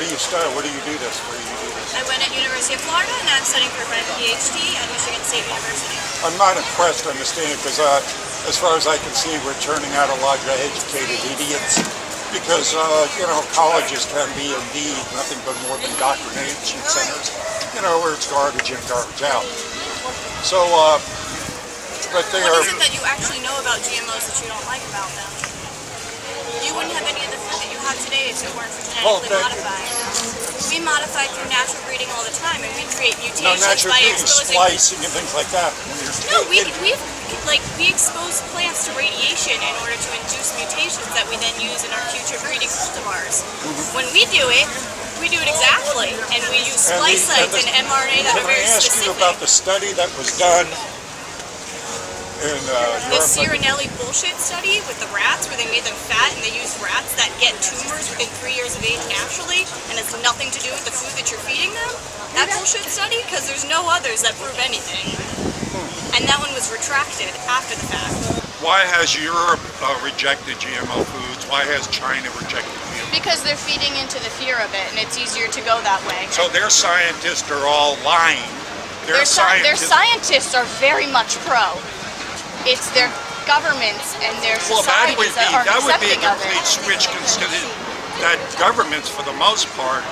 do you study? Where do you do this? Where do you do this? I went at University of Florida, and now I'm studying for my PhD at Michigan State University. I'm not impressed, understanding, because as far as I can see, we're turning out a lot of educated idiots. Because, colleges can be indeed nothing but more than indoctrination centers, where it's garbage in, garbage out. So, but they What are... is it that you actually know about GMOs that you don't like about them? You wouldn't have any of the food that you have today if it weren't for genetically modified. We modify through natural breeding all the time, and we create mutations natural by breeding, exposing... splicing and things like that. No, we expose plants to radiation in order to induce mutations that we then use in our future breeding cultivars. When we do it exactly, and we use splice sites and mRNA that are very specific. Can I ask you about the study that was done in the Cirinelli bullshit study with the rats, where they made them fat and they used rats that get tumors within 3 years of age naturally, and it's nothing to do with the food that you're feeding them? That bullshit study? Because there's no others that prove anything. And that one was retracted after the fact. Why has Europe rejected GMO foods? Why has China rejected GMO? Because they're feeding into the fear of it, and it's easier to go that way. So their scientists are all lying. Their scientists are very much pro. It's their governments and their societies that are accepting of it. That would be a complete switch, considering that governments, for the most part,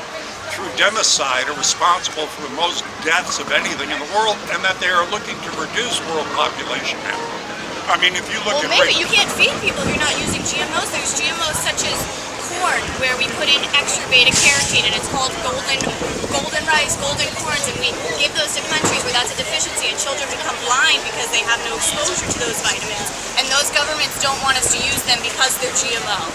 through democide, are responsible for the most deaths of anything in the world, and that they are looking to reduce world population now. I mean, if you look at... Well, maybe you can't feed people if you're not using GMOs. There's GMOs such as corn, where we put in extra beta-carotene, and it's called golden rice, golden corns, and we give those to countries where that's a deficiency, and children become blind because they have no exposure to those vitamins. And those governments don't want us to use them because they're GMO.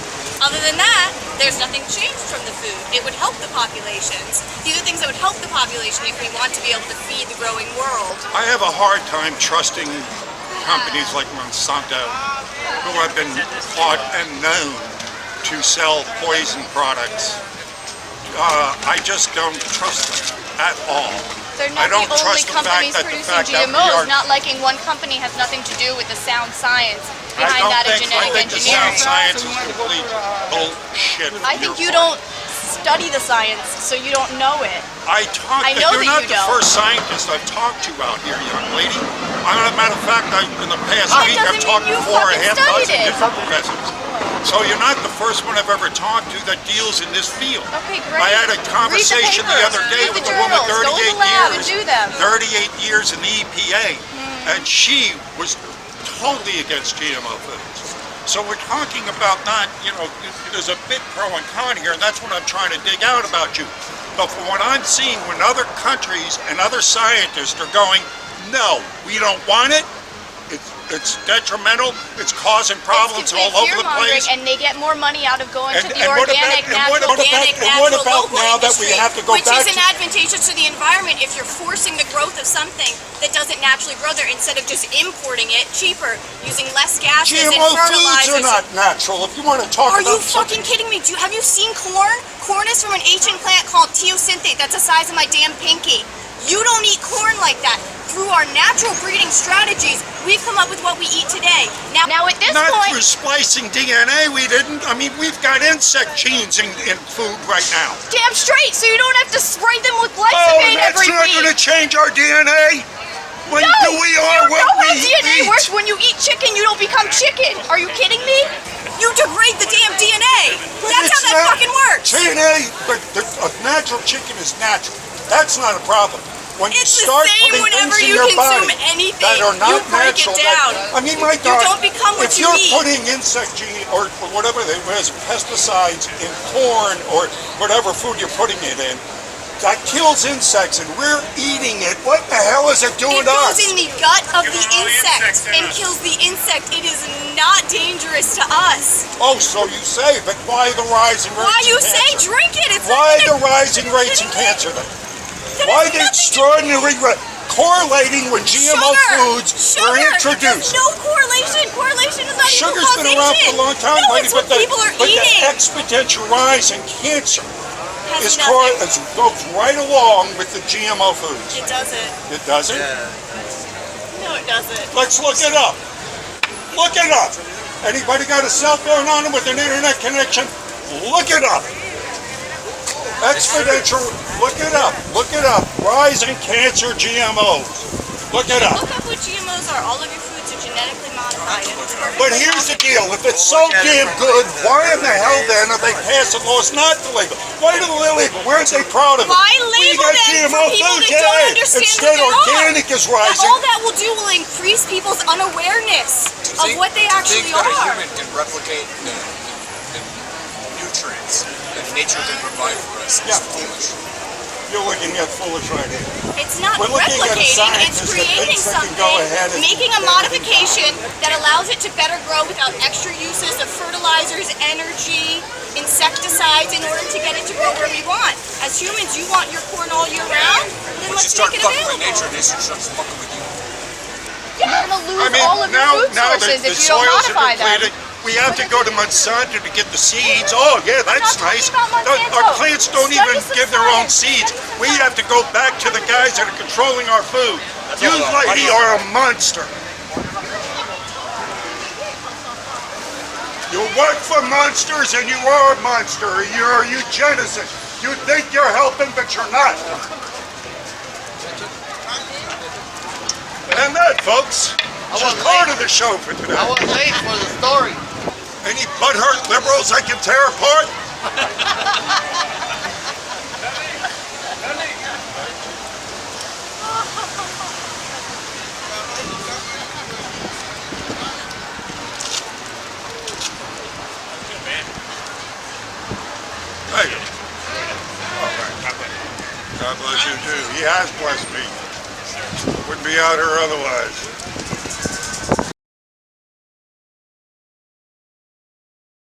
Other than that, there's nothing changed from the food. It would help the populations. These are things that would help the population if we want to be able to feed the growing world. I have a hard time trusting companies like Monsanto, who have been taught and known to sell poison products. I just don't trust them at all. They're not the only companies producing GMOs. Not liking one company has nothing to do with the sound science behind that of genetic engineering. I think the sound science is complete bullshit. I think you don't study the science, so you don't know it. You're not the first scientist I've talked to out here, young lady. As a matter of fact, in the past week, I've talked to 4.5 dozen different professors. So you're not the first one I've ever talked to that deals in this field. Okay, great. I had a conversation the other day with a woman 38 years in the EPA, and she was totally against GMO foods. So we're talking about not, there's a bit pro and con here, and that's what I'm trying to dig out about you. But from what I'm seeing, when other countries and other scientists are going, no, we don't want it, it's detrimental, it's causing problems all over the place. And they get more money out of going to the organic, natural local now that we have to go which back isn't advantageous to the environment if you're forcing the growth of something that doesn't naturally grow there instead of just importing it cheaper, using less gases and fertilizers. GMO foods are not natural. If you want to talk about... Are you fucking kidding me? Have you seen corn? Corn is from an ancient plant called teosynthate that's the size of my damn pinky. You don't eat corn like that. Through our natural breeding strategies, we've come up with what we eat today. Now at this point... Not through splicing DNA, we didn't. I mean, we've got insect genes in food right now. Damn straight, so you don't have to spray them with glyphosate every week. Oh, that's not going to change our DNA? When no, we are what we DNA works. When you eat chicken, you don't become chicken. Are you kidding me? You degrade the damn DNA. That's how that fucking works. DNA, but a natural chicken is natural. That's not a problem. When you start putting things in your body that are not natural, my God, you don't become what you eat. If you're putting insect gene or whatever they was, pesticides in corn or whatever food you're putting it in, that kills insects and we're eating it. What the hell is it doing to us? It goes in the gut of the insect and kills the insect. It is not dangerous to us. Oh, so you say, but why the rising rates in cancer? Why you say drink it? Why the rising rates in cancer then? Why the extraordinary correlating when GMO foods were introduced? There's no correlation. Correlation is not equal causation. Sugar's been around for a long time, no, it's what people are eating. The exponential rise in cancer goes right along with the GMO foods. It doesn't. It doesn't? Yeah. No, it doesn't. Let's look it up. Look it up. Anybody got a cell phone on them with an internet connection? Look it up. Exponential, look it up, rise in cancer GMOs. Look it up. Look up what GMOs are. All of your foods are genetically modified. And it's perfectly But here's the deal, if it's so Look at damn it. good, why in the hell then are they passing laws not to label? Why do they label? Where are they proud of it? Why We label got them GMO for people food, that don't yeah. understand Instead what they organic is rising. All that will do will increase people's unawareness of what they actually think that a are. human can replicate the nutrients that nature can provide for us is Yeah. foolish. You're looking at foolish right here. It's not We're looking at a replicating, it's scientist that creating thinks they can something, go ahead and making a do everything. modification that allows it to better grow without extra uses of fertilizers, energy, insecticides in order to get it to grow where we want. As humans, you want your corn all year round? Then Once you let's start make it fucking with available. nature, nature starts fucking with you. You're going to lose I mean, all of your food now sources the if you don't soils are modify them. depleted. We have to go to Monsanto to get the seeds. Oh, yeah, that's not talking nice. about Monsanto. Our plants don't Study even some give their own science. seeds. Study some We science. have to go back to the guys that are controlling our food. You all about lady money. are a monster. You work for monsters and you are a monster. You're a eugenicist. You think you're helping, but you're not. And that, folks, is just part of the show for today. I was late for the story. Any butthurt liberals I can tear apart? Hey. All right. God bless you too. He has blessed me. Wouldn't be out here otherwise.